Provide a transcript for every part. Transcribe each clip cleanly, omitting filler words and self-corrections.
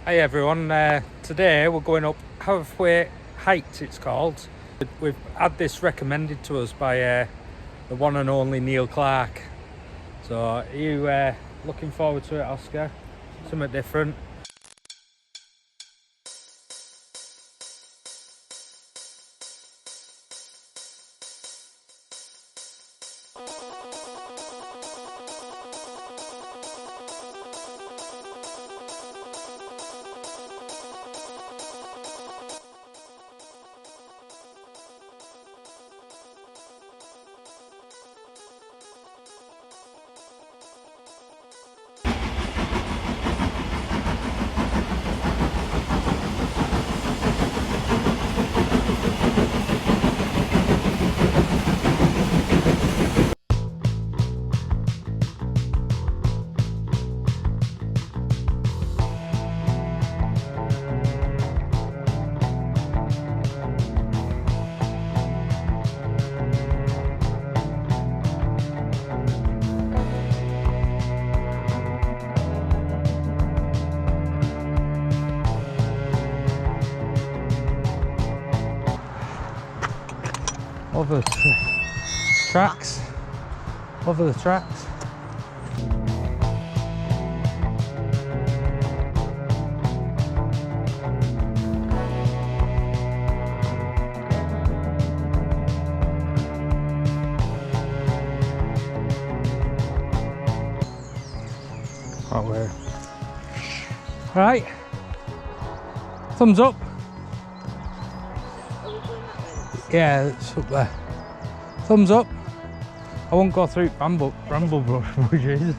Hi everyone, today we're going up Haverthwaite Heights, it's called. We've had this recommended to us by the one and only Neil Clark. So are you looking forward to it, Oscar? Something different? Over the tracks. Over the tracks. Right way. Right. Thumbs up. Yeah, it's up there. Thumbs up. I won't go through bramble bushes.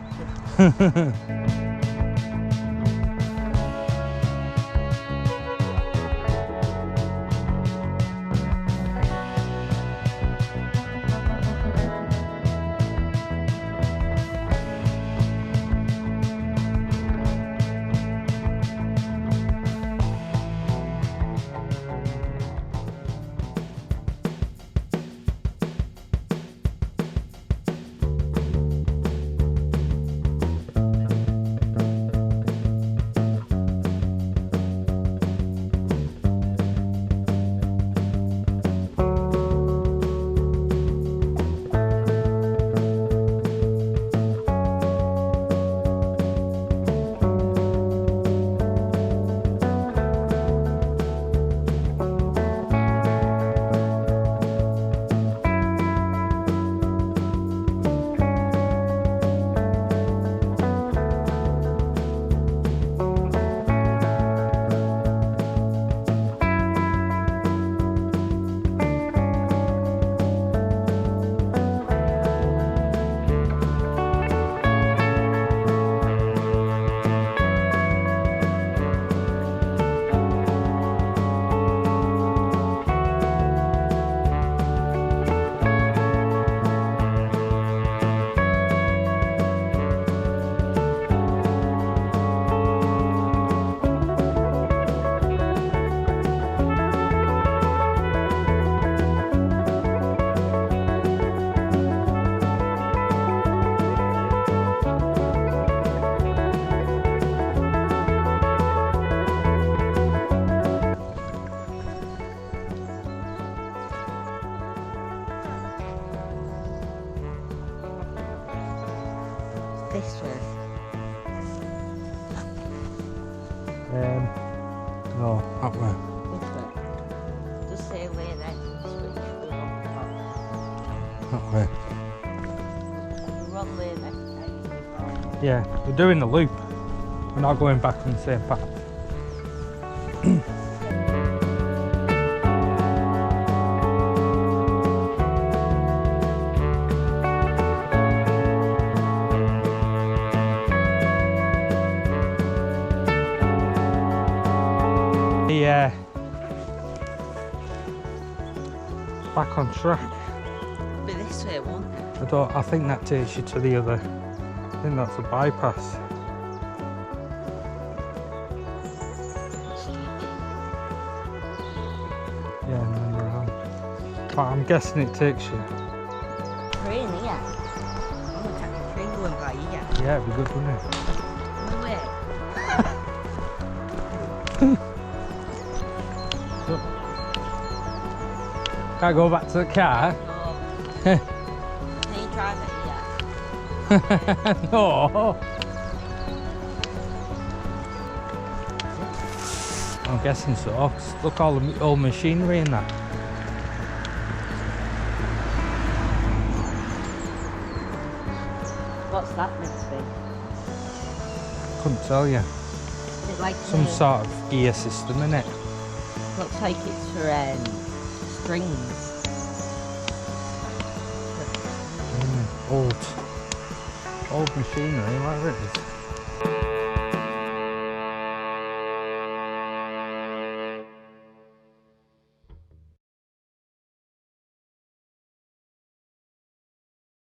This way. No, that way. This way. Just say where that switch will up. That way. The wrong way that I Yeah, we're doing the loop. We're not going back on the same path. Yeah, back on track. Be this way, won't it? I think that takes you to the other. I think that's a bypass. Yeah, and then around. But I'm guessing it takes you. Train here. I'm gonna take the train going by here. Yeah, it'd be good, wouldn't it? No way. Can't go back to the car. Can you drive it? Yeah. No. I'm guessing so. 'Cause look, all the old machinery in that. What's that meant to be? Couldn't tell you. Is it like Some sort of gear system in it. looks like it's for strings. Old machinery, whatever it is.